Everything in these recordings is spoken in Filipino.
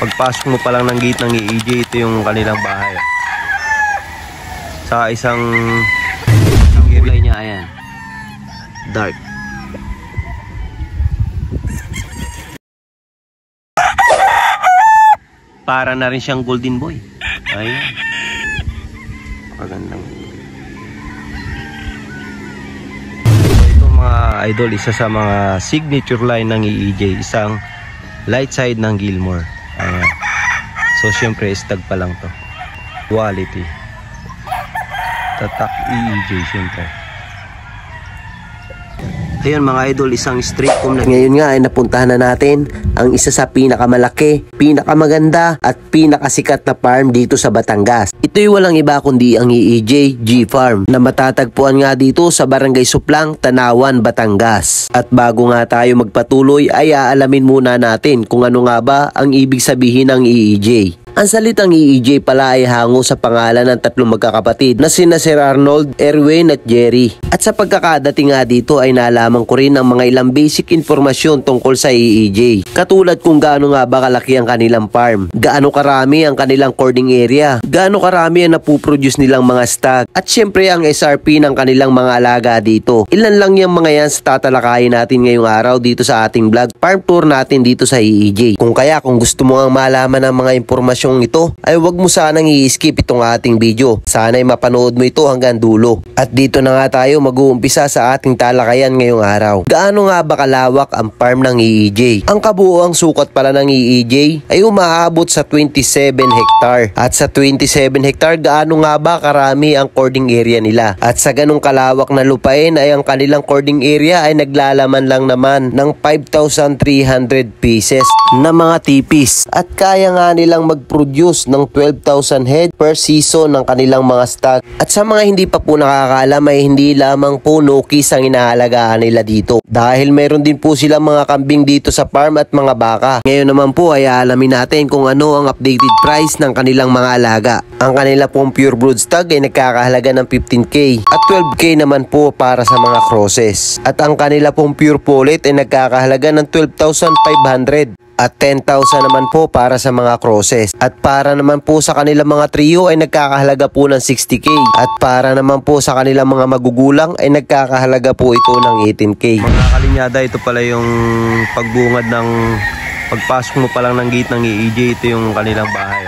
Pagpasok mo pa lang ng gate ng EJ, ito yung kanilang bahay. Sa isang kulay niya, ayan, dark. Para na rin siyang golden boy. Ayan. Magandang. Ito mga idol, isa sa mga signature line ng EJ, isang light side ng Gilmore. Ayan. So syempre stag pa lang to. Quality. Tatak EJ syempre. Ayun mga idol, isang straight comb na ngayon nga ay napuntahan na natin ang isa sa pinakamalaki, pinakamaganda at pinakasikat na farm dito sa Batangas. Ito'y walang iba kundi ang EJ G Farm na matatagpuan nga dito sa Barangay Suplang, Tanawan, Batangas. At bago nga tayo magpatuloy ay aalamin muna natin kung ano nga ba ang ibig sabihin ng EJ. Ang salitang EJ pala ay hango sa pangalan ng tatlong magkakapatid na sina Sir Arnold, Erwin at Jerry. At sa pagkakadating nga dito ay nalaman ko rin ang mga ilang basic informasyon tungkol sa EJ. Katulad kung gaano nga ba kalaki ang kanilang farm, gaano karami ang kanilang cording area, gaano karami ang napuproduce nilang mga stock, at syempre ang SRP ng kanilang mga alaga dito. Ilan lang yung mga yan sa tatalakayin natin ngayong araw dito sa ating vlog, farm tour natin dito sa EJ. Kung gusto mo ang malaman ng mga informasyon ito, ay wag mo sanang i-skip itong ating video. Sana'y mapanood mo ito hanggang dulo. At dito na nga tayo mag-uumpisa sa ating talakayan ngayong araw. Gaano nga ba kalawak ang farm ng EJ? Ang kabuuang sukat pala ng EJ ay umaabot sa 27 hektar. At sa 27 hektar, gaano nga ba karami ang cording area nila? At sa ganong kalawak na lupain ay ang kanilang cording area ay naglalaman lang naman ng 5,300 pieces na mga tipis. At kaya nga nilang mag-produce ng 12,000 head per season ng kanilang mga stock. At sa mga hindi pa po nakakaalam ay hindi lamang po nukis ang inaalagaan nila dito. Dahil meron din po silang mga kambing dito sa farm at mga baka. Ngayon naman po ay alamin natin kung ano ang updated price ng kanilang mga alaga. Ang kanila pong pure brood stock ay nagkakahalaga ng 15k at 12k naman po para sa mga crosses. At ang kanila pong pure pullet ay nagkakahalaga ng 12,500. At 10,000 naman po para sa mga crosses. At para naman po sa kanilang mga trio ay nagkakahalaga po ng 60k. At para naman po sa kanilang mga magugulang ay nagkakahalaga po ito ng 18k. Mga kalinyada, ito pala yung pagbungad ng pagpasok mo pa lang ng gate ng EJ. Ito yung kanilang bahay.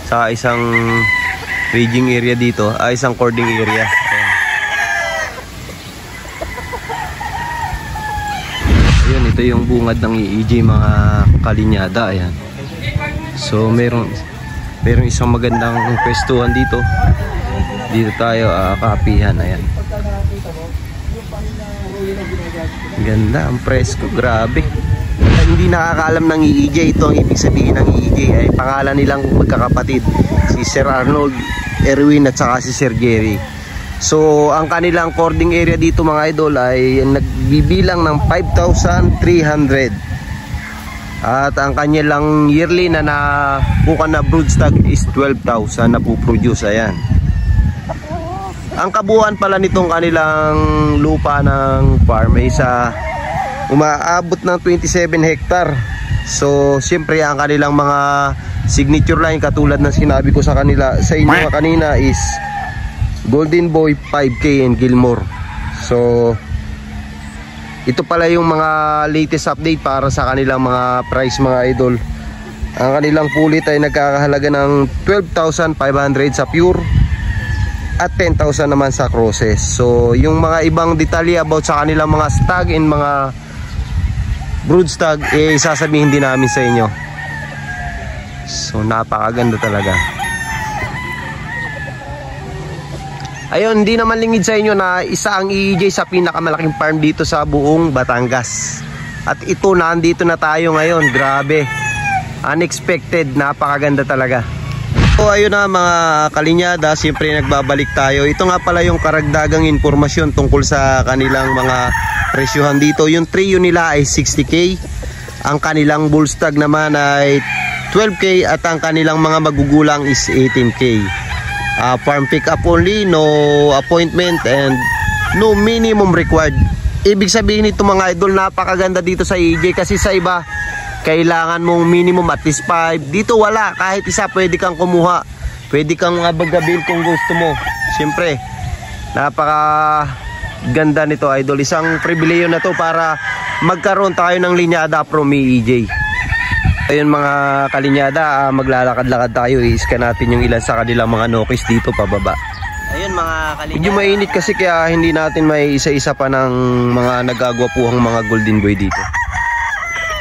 Sa isang raging area dito, isang cording area. Ito yung bungad ng EJ mga kalinyada. Ayan. So meron isang magandang pwestuhan dito. Dito tayo kapihan. Ayan. Ganda ang presko, grabe. Hindi nakakaalam ng EJ, ito ang ibig sabihin ng EJ ay pangalan nilang magkakapatid, si Sir Arnold, Erwin at saka si Sir Jerry. So ang kanilang cording area dito mga idol ay nagbibilang ng 5,300. At ang kanilang yearly na nakuha na brood stock is 12,000 na po-produce. Ayan. Ang kabuuan pala nitong kanilang lupa ng farm ay umaabot ng 27 hektar. So siyempre ang kanilang mga signature line katulad ng sinabi ko sa inyo kanina is Golden Boy, 5K and Gilmore. So ito pala yung mga latest update para sa kanilang mga price mga idol. Ang kanilang pulit ay nagkakahalaga ng 12,500 sa pure at 10,000 naman sa crosses. So yung mga ibang detalye about sa kanilang mga stag and mga brood stag sasabihin din namin sa inyo. So napakaganda talaga. Ayun, hindi naman lingid sa inyo na isa ang EJ sa pinakamalaking farm dito sa buong Batangas. At ito, nandito na tayo ngayon. Grabe. Unexpected. Napakaganda talaga. So ayun na mga kalinyada, siyempre nagbabalik tayo. Ito nga pala yung karagdagang informasyon tungkol sa kanilang mga presyuhan dito. Yung trio nila ay 60k. Ang kanilang bull stag naman ay 12k. At ang kanilang mga magugulang is 18k. Farm pick up only, no appointment and no minimum required. Ibig sabihin nito mga idol, napakaganda dito sa EJ kasi sa iba kailangan mong minimum at least 5. Dito wala, kahit isa pwede kang kumuha. Pwede kang abag-abil kung gusto mo. Siyempre, napaka ganda nito, idol. Isang pribileyo na to para magkaroon tayo ng linyada from EJ. Ayun mga kalinyada, maglalakad-lakad tayo. I-scan natin yung ilan sa kanilang mga nokis dito pababa. Ayun mga kalinyada. Medyo mainit kasi kaya hindi natin may isa-isa pa ng mga nagagwapuhang mga golden boy dito.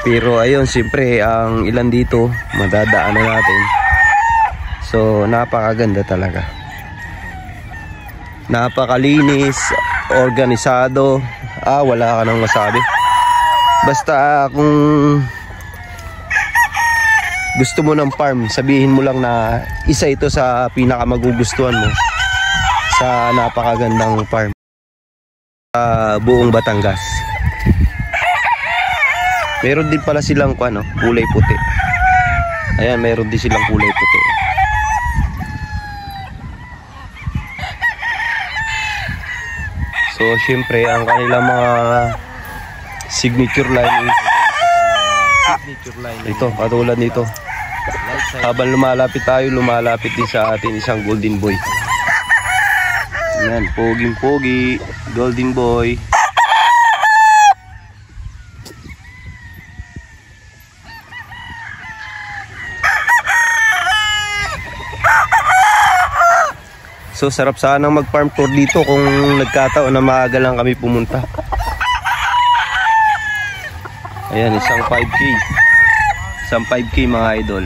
Pero ayun, siyempre ang ilan dito madadaanan natin. So napakaganda talaga. Napakalinis, organisado. Wala ka nang masabi. Basta kung gusto mo ng farm, sabihin mo lang na isa ito sa pinakamagugustuhan mo sa napakagandang farm sa buong Batangas. Meron din pala silang kulay puti. Ayan, meron din silang kulay puti. So syempre ang kanilang mga signature line ito, katulad nito. Habang lumalapit tayo, lumalapit din sa atin isang golden boy. Yan, poging-pogi, golden boy. So sarap sanang mag-farm tour dito kung nagkataon na maaga lang kami pumunta. Ayan, isang 5K. Isang 5K mga idol.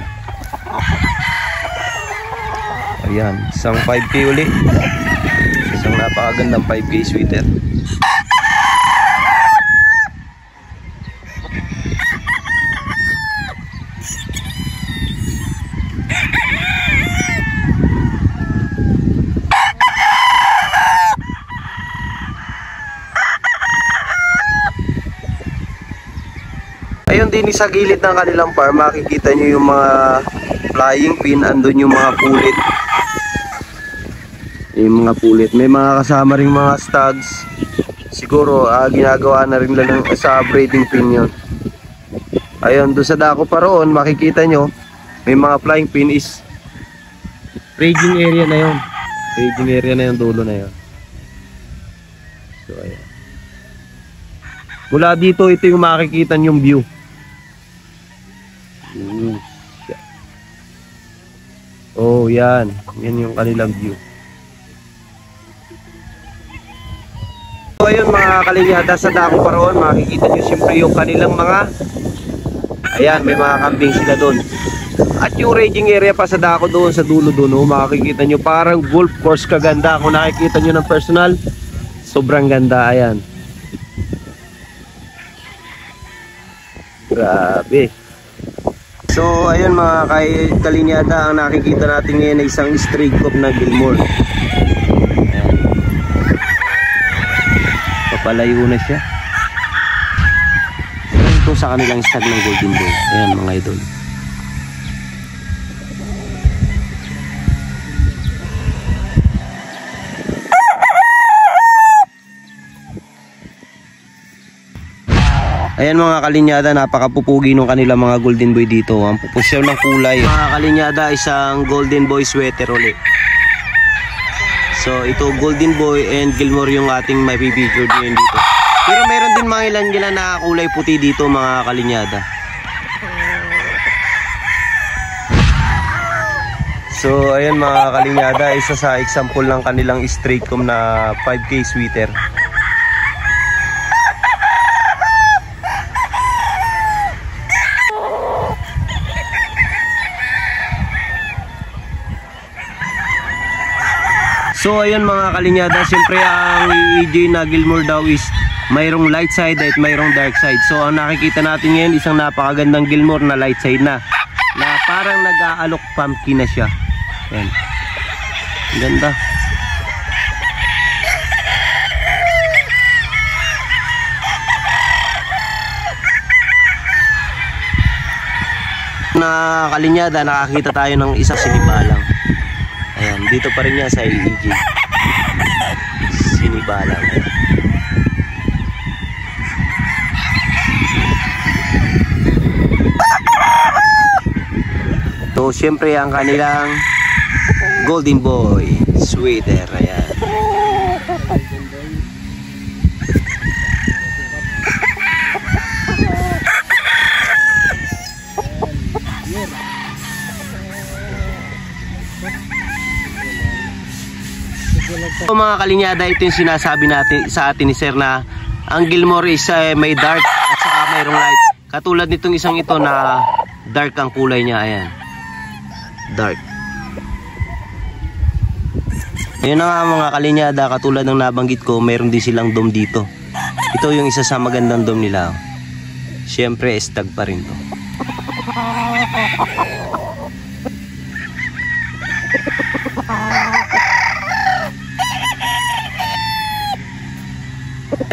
Ayan, isang 5K uli. Isang napakagandang 5K sweater. Ayun din sa gilid ng kanilang farm, makikita nyo yung mga flying pin, andun yung mga pulit. Yung mga pulit. May mga kasama ring mga stags. Siguro ginagawa na rin lang sa breeding pin yun. Ayun, doon sa dako pa roon, makikita nyo, may mga flying pin is raging area na yun. Raging area na yung dulo na yun. So ayan. Mula dito, ito yung makikita yung view. Oh, yan. Yan yung kanilang view. So, ayun mga kalinyada, sa dako pa roon, makikita nyo siyempre yung kanilang mga, ayan, may mga kambing sila doon. At yung raging area pa sa dako doon, sa dulo doon, makikita nyo parang golf course kaganda. Kung nakikita nyo ng personal, sobrang ganda, ayan. Grabe. So ayun mga kalinyada, ang nakikita natin ngayon ay isang stray cob na Gilmore. Ayan. Papalayo na siya. Ito sa kanilang stag ng golden boy. Ayan mga idol. Ayan mga kalinyada, napakapupugi ng kanilang mga golden boy dito. Ang pupusyaw ng kulay. Mga kalinyada, isang golden boy sweater ulit. So ito golden boy and Gilmore yung ating may pipicture din dito. Pero meron din mga ilan na kulay puti dito mga kalinyada. So ayan mga kalinyada, isa sa example ng kanilang straight comb na 5K sweater. So ayun mga kalinyada, siyempre ang EJ na Gilmore daw is mayroong light side at mayroong dark side. So ang nakikita natin ngayon, isang napakagandang Gilmore na light side na parang nag-aalok pumpkin na siya. Ayan. Ang ganda. Na kalinyada, nakakita tayo ng isang sinibalang. Ayan, dito pa rin yan sa EJ. Sinibalang. So syempre ang kanilang Golden Boy sweater. Ayan. So mga kalinyada, ito yung sinasabi natin sa atin ni Sir na ang Gilmore is may dark at saka mayroong light. Katulad nitong isang ito na dark ang kulay niya. Ayan, dark. Ayun na nga mga kalinyada, katulad ng nabanggit ko, mayroon din silang dome dito. Ito yung isa sa magandang dome nila. Siyempre stag pa rin to.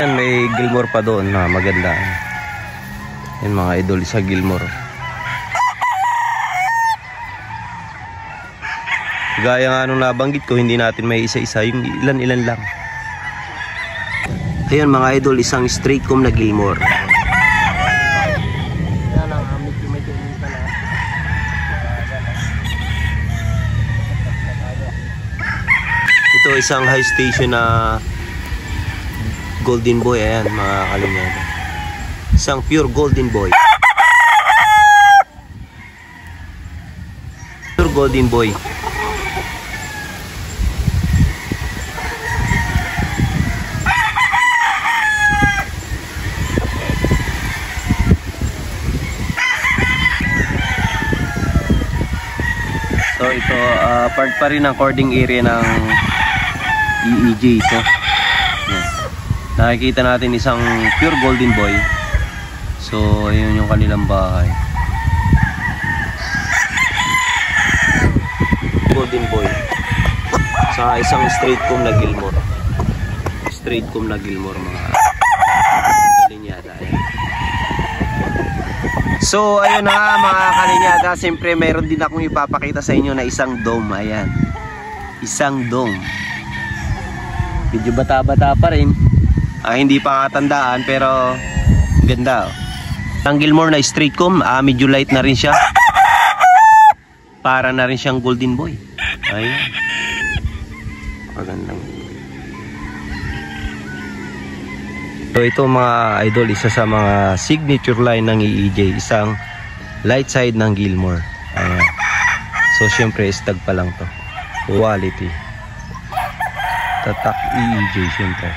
Yan, may Gilmore pa doon na maganda. Yan mga idol sa Gilmore. Gaya nga nung nabanggit ko, hindi natin may isa-isa, yung ilan-ilan lang. Ayan mga idol, isang straight comb na Gilmore. Ito isang high station na Golden Boy. Ayan mga kalinyada, isang pure Golden Boy. Pure Golden Boy. So ito part pa rin ng cording area ng EEJ ito. Nakikita natin isang pure Golden Boy. So ayun yung kanilang bahay. Golden Boy. Sa isang straight comb na Gilmore. Straight comb na Gilmore mga kalinyada. Ayan. So ayun na nga mga kalinyada, siyempre mayroon din akong ipapakita sa inyo na isang dome. Ayan, isang dome. Medyo bata-bata pa rin. Hindi pa katandaan pero ganda. Ang Gilmore na straight comb, medyo light na rin siya. Para na rin siyang Golden Boy. Ayan. Pagandang. So ito mga idol, isa sa mga signature line ng EEJ, isang light side ng Gilmore. Ayan. So syempre stag pa lang to. Quality. Tatak EEJ syempre.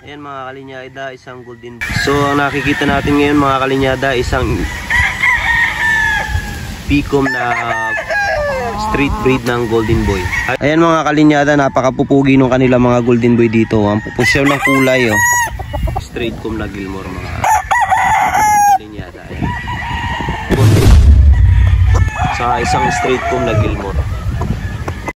Ayan mga kalinyada, isang Golden Boy. So ang nakikita natin ngayon mga kalinyada, isang P-comb na street breed ng Golden Boy. Ayan mga kalinyada, napakapupugi ng kanilang mga Golden Boy dito. Ang pupusyaw ng kulay, oh. Straight comb na Gilmore mga kalinyada. Ayan. Sa isang straight comb na Gilmore.